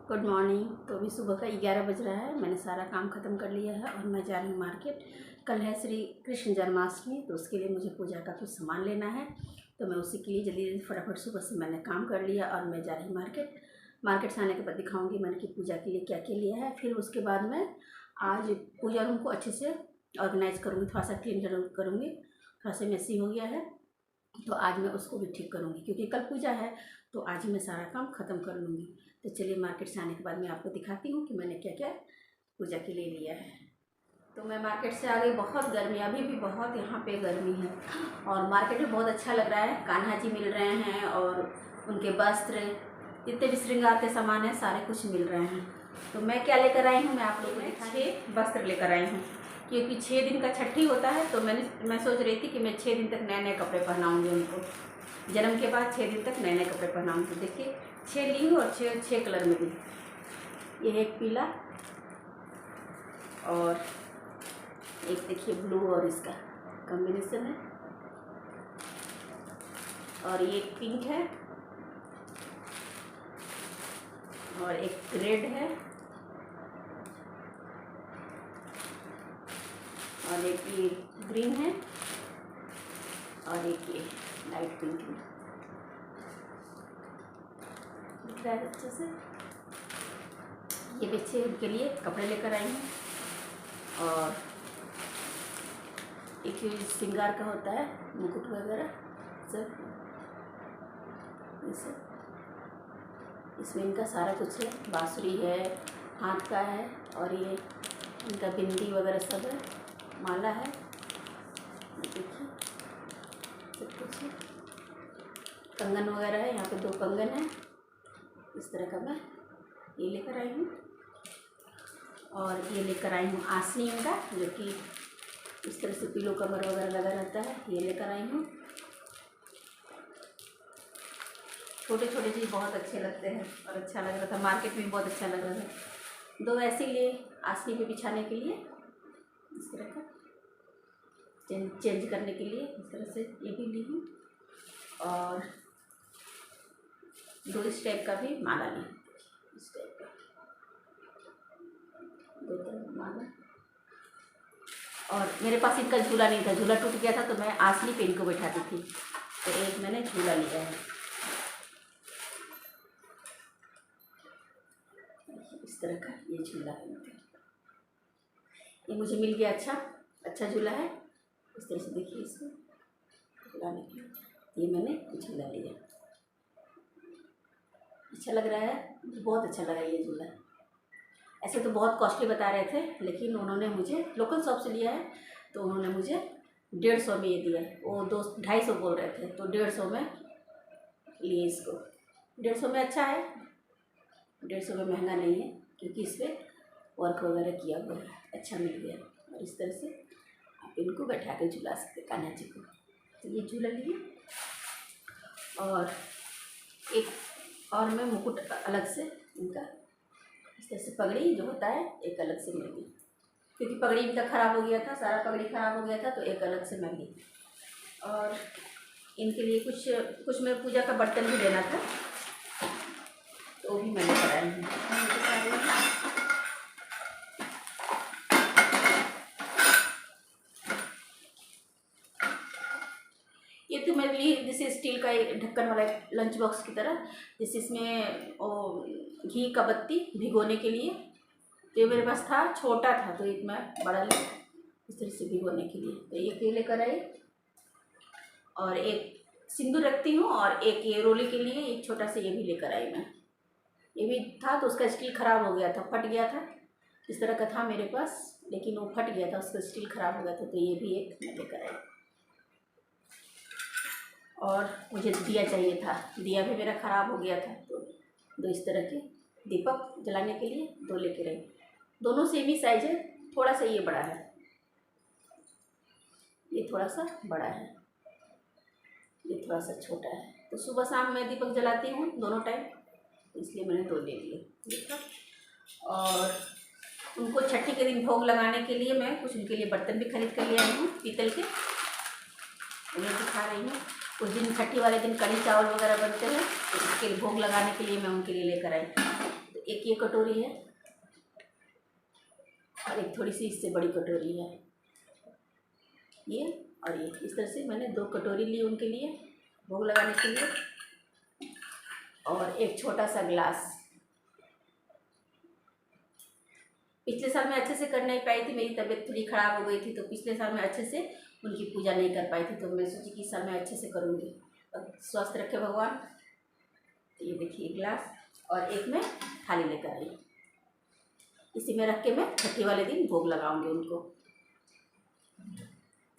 Good morning. तो अभी सुबह का 11 बज रहा है। मैंने सारा काम ख़त्म कर लिया है और मैं जा रही हूँ मार्केट। कल है श्री कृष्ण जन्माष्टमी, तो उसके लिए मुझे पूजा का कुछ सामान लेना है। तो मैं उसी के लिए जल्दी जल्दी फटाफट सुबह से मैंने काम कर लिया और मैं जा रही हूँ मार्केट से आने के बाद दिखाऊँगी मैंने कि पूजा के लिए क्या क्या लिया है। फिर उसके बाद मैं आज पूजा रूम को अच्छे से ऑर्गेनाइज़ करूँगी, थोड़ा सा क्लीन करूँगी। थोड़ा सा मेसी हो गया है तो आज मैं उसको भी ठीक करूँगी, क्योंकि कल पूजा है तो आज ही मैं सारा काम ख़त्म कर लूँगी। तो चलिए मार्केट से आने के बाद मैं आपको दिखाती हूँ कि मैंने क्या क्या पूजा के लिए लिया है। तो मैं मार्केट से आ गई। बहुत गर्मी, अभी भी बहुत यहाँ पे गर्मी है और मार्केट में बहुत अच्छा लग रहा है। कान्हा जी मिल रहे हैं और उनके वस्त्र, जितने भी श्रृंगार के सामान हैं सारे कुछ मिल रहे हैं। तो मैं क्या लेकर आई हूँ, मैं आप लोगों को 6 वस्त्र लेकर आई हूँ, क्योंकि 6 दिन का छठी होता है। तो मैं सोच रही थी कि मैं 6 दिन तक नए नए कपड़े पहनाऊँगी उनको। जन्म के बाद 6 दिन तक नए नए कपड़े पहनाऊँगी। तो देखिए 6 ली हूँ और 6 कलर में ली। ये है एक पीला और एक देखिए ब्लू और इसका कॉम्बिनेशन है, और ये एक पिंक है और एक रेड है और एक ये ग्रीन है और एक ये लाइट पिंक है। दिख रहा है अच्छे से। ये बच्चे उनके लिए कपड़े लेकर आई हूँ और एक ये श्रृंगार का होता है, मुकुट वगैरह सब, ये सब इसमें इनका सारा कुछ है। बांसुरी है, हाथ का है और ये इनका बिंदी वगैरह सब है, माला है, देखिए सब कुछ है। कंगन वगैरह है, यहाँ पे 2 कंगन है। इस तरह का मैं ये लेकर आई हूँ और ये लेकर आई हूँ आसनी इनका, जो कि इस तरह से पिलो कवर वगैरह लगा रहता है, ये लेकर आई हूँ। छोटे छोटे चीज़ बहुत अच्छे लगते हैं और अच्छा लग रहा था, मार्केट में बहुत अच्छा लग रहा था। 2 ऐसे लिए आसनी पे बिछाने के लिए, इस तरह का चेंज करने के लिए इस तरह से ये भी ली हूँ, और 2 इस टाइप का भी माला ली, इस टाइप का 2 तरह माला। और मेरे पास इनका झूला नहीं था, झूला टूट गया था तो मैं आसनी पे इनको बैठाती थी, तो एक मैंने झूला लिया है। इस तरह का ये झूला है, ये मुझे मिल गया। अच्छा झूला है। इस तरह से देखिए, इसको झूलाने के लिए ये मैंने झूला लिया। अच्छा लग रहा है, बहुत अच्छा लगा ये झूला। ऐसे तो बहुत कॉस्टली बता रहे थे, लेकिन उन्होंने मुझे लोकल शॉप से लिया है तो उन्होंने मुझे 150 में ये दिया है। वो 250 बोल रहे थे तो 150 में लिए इसको। 150 में अच्छा है, 150 में महंगा नहीं है, क्योंकि इस पर वर्क वगैरह किया हुआ है, अच्छा मिल गया। और इस तरह से आप इनको बैठा के झुला सकते कान्हा जी को। तो ये झूला लिए, और एक और मैं मुकुट अलग से इनका, इस तरह से पगड़ी जो होता है एक अलग से मैं ली, क्योंकि पगड़ी इनका ख़राब हो गया था, सारा पगड़ी ख़राब हो गया था तो एक अलग से मैं ली। और इनके लिए कुछ मैं पूजा का बर्तन भी लेना था, तो वो भी मैंने कराई हूँ। ये तो मेरे लिए जैसे स्टील का ढक्कन वाला लंच बॉक्स की तरह, जैसे इसमें घी का बत्ती भिगोने के लिए। तो ये मेरे पास था, छोटा था तो एक मैं बड़ा लिया इस तरह से भिगोने के लिए। तो ये क्यों लेकर आई, और एक सिंदूर रखती हूँ, और एक ये रोली के लिए एक छोटा सा ये भी लेकर आई मैं। ये भी था तो उसका स्टील ख़राब हो गया था, फट गया था। इस तरह का था मेरे पास, लेकिन वो फट गया था, उसका स्टील ख़राब हो गया था, तो ये भी एक मैं लेकर आई। और मुझे दिया चाहिए था, दिया भी मेरा ख़राब हो गया था, तो 2 इस तरह के दीपक जलाने के लिए 2 लेकर आई। दोनों सेम ही साइज है, थोड़ा सा ये बड़ा है, ये थोड़ा सा बड़ा है, ये थोड़ा सा छोटा है। तो सुबह शाम मैं दीपक जलाती हूँ दोनों टाइम, इसलिए मैंने 2 ले लिए दीपक। और उनको छठी के दिन भोग लगाने के लिए मैं कुछ उनके लिए बर्तन भी खरीद कर ले आई हूँ पीतल के, उन्हें दिखा रही हूँ। उस दिन छठी वाले दिन कढ़ी चावल वगैरह बनते हैं, तो इसके भोग लगाने के लिए मैं उनके लिए लेकर आई। तो एक ये कटोरी है और एक थोड़ी सी इससे बड़ी कटोरी है, ये और ये। इस तरह से मैंने 2 कटोरी ली उनके लिए भोग लगाने के लिए, और एक छोटा सा गिलास। पिछले साल मैं अच्छे से कर नहीं पाई थी, मेरी तबीयत थोड़ी ख़राब हो गई थी, तो पिछले साल मैं अच्छे से उनकी पूजा नहीं कर पाई थी, तो मैं सोची कि इस साल मैं अच्छे से करूँगी। अब स्वस्थ रखे भगवान। तो ये देखिए गिलास, और एक मैं थाली लेकर आई, इसी में रख के मैं छठी वाले दिन भोग लगाऊंगी उनको।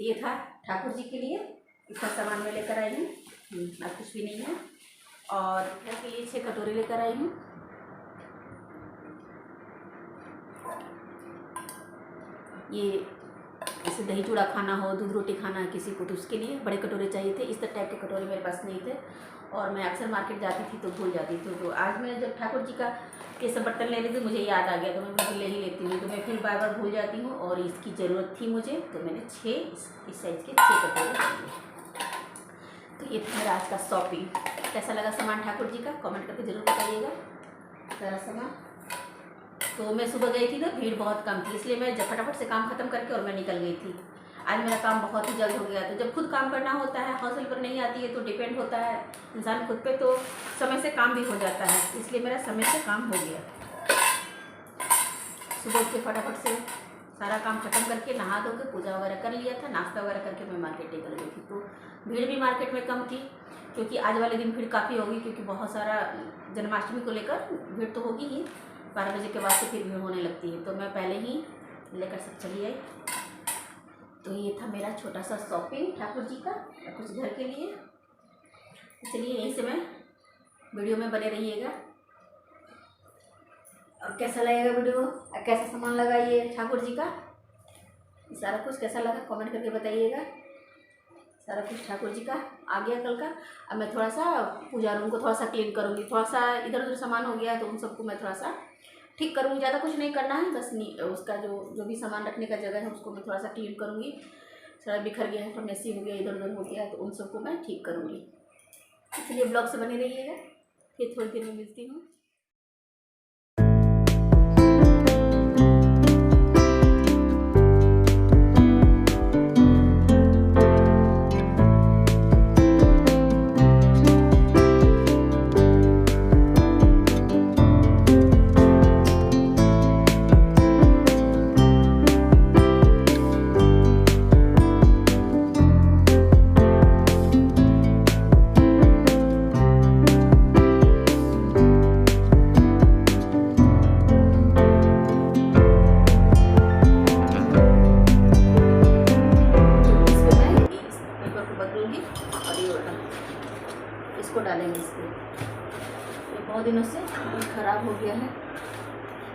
तो ये था ठाकुर जी के लिए, इतना सामान मैं लेकर आई हूँ, अब कुछ भी नहीं है। और घर के लिए 6 कटोरी लेकर आई हूँ। ये जैसे दही चूड़ा खाना हो, दूध रोटी खाना है किसी को, तो उसके लिए बड़े कटोरे चाहिए थे। इस टाइप के कटोरे मेरे पास नहीं थे, और मैं अक्सर मार्केट जाती थी तो भूल जाती थी। तो आज मैं जब ठाकुर जी का ये सब बर्तन ले रही थी, मुझे याद आ गया, तो मैं ले ही लेती हूँ। तो मैं फिर बार बार भूल जाती हूँ, और इसकी ज़रूरत थी मुझे, तो मैंने 6 इस साइज़ के 6 कटोरे लिए। तो ये था मेरा आज का शॉपिंग। कैसा लगा सामान ठाकुर जी का, कमेंट करके ज़रूर बताइएगा। सारा सामान तो मैं सुबह गई थी तो भीड़ बहुत कम थी, इसलिए मैं फटाफट से काम ख़त्म करके और मैं निकल गई थी। आज मेरा काम बहुत ही जल्द हो गया। तो जब खुद काम करना होता है, हाउस हेल्पर नहीं आती है, तो डिपेंड होता है इंसान खुद पे, तो समय से काम भी हो जाता है, इसलिए मेरा समय से काम हो गया। सुबह उठ के फटाफट से सारा काम खत्म करके नहा धो के पूजा वगैरह कर लिया था, नाश्ता वगैरह करके मैं मार्केट निकल गई थी। तो भीड़ भी मार्केट में कम थी, क्योंकि आज वाले दिन भीड़ काफ़ी होगी, क्योंकि बहुत सारा जन्माष्टमी को लेकर भीड़ तो होगी ही। 12 बजे के बाद से फिर भीड़ होने लगती है, तो मैं पहले ही लेकर सब चली आई। तो ये था मेरा छोटा सा शॉपिंग ठाकुर जी का, कुछ घर के लिए। चलिए यहीं से मैं वीडियो में बने रहिएगा, और कैसा लगेगा वीडियो, कैसा सामान लगा ये ठाकुर जी का, सारा कुछ कैसा लगा कमेंट करके बताइएगा। सारा कुछ ठाकुर जी का आ गया कल का। अब मैं थोड़ा सा पूजा रूम को थोड़ा सा क्लीन करूँगी, थोड़ा सा इधर उधर सामान हो गया है, तो उन सबको मैं थोड़ा सा ठीक करूँगी। ज़्यादा कुछ नहीं करना है, बस उसका जो भी सामान रखने का जगह है उसको मैं थोड़ा सा क्लीन करूँगी। सारा बिखर गया है, थोड़ा मेसी हो गया, इधर उधर हो गया है, तो उन सबको मैं ठीक करूँगी। इसलिए ब्लॉग से बने रहिएगा, फिर थोड़ी देर में मिलती हूँ। इसको डालेंगे इसमें, ये बहुत दिनों से खराब हो गया है।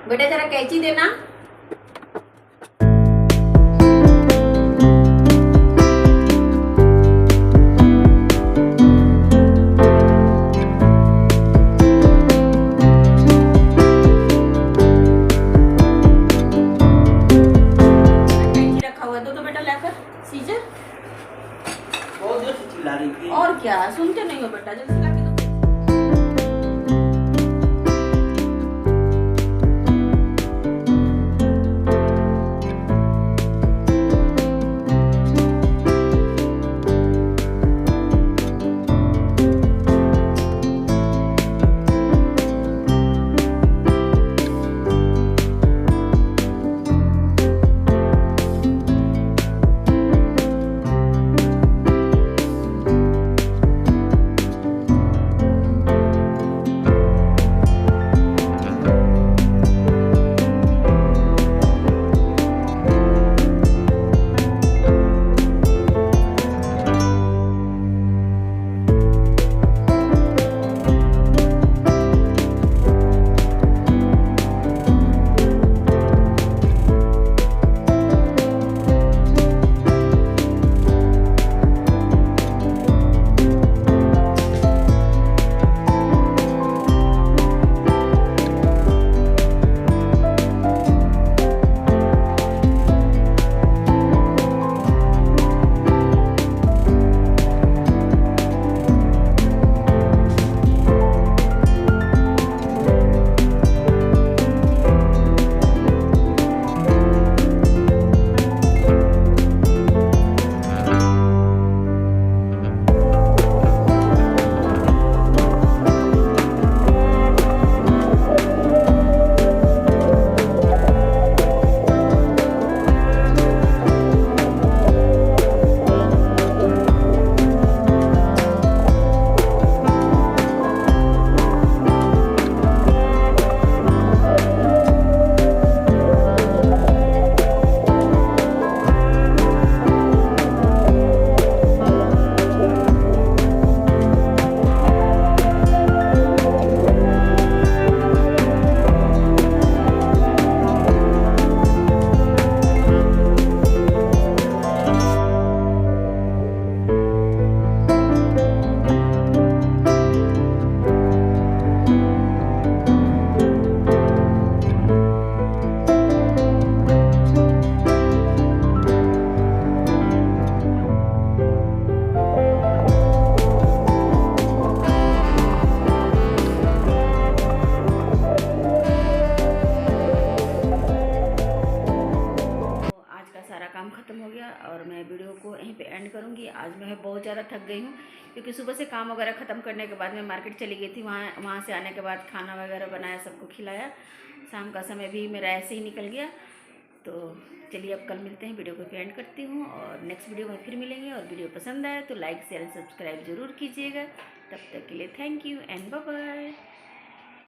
बेटा जरा कैंची देना। कैंची रखा हुआ है, दो बेटा लेकर सीजर। चिल्ला रही थी। और क्या सुनते नहीं हो बेटा, जल्दी ला के दो। को यहीं पे एंड करूँगी। आज मैं बहुत ज़्यादा थक गई हूँ क्योंकि सुबह से काम वगैरह ख़त्म करने के बाद मैं मार्केट चली गई थी। वहाँ से आने के बाद खाना वगैरह बनाया, सबको खिलाया। शाम का समय भी मेरा ऐसे ही निकल गया। तो चलिए अब कल मिलते हैं, वीडियो को एंड करती हूँ और नेक्स्ट वीडियो में फिर मिलेंगे। और वीडियो पसंद आए तो लाइक शेयर सब्सक्राइब ज़रूर कीजिएगा। तब तक के लिए thank you and bye bye.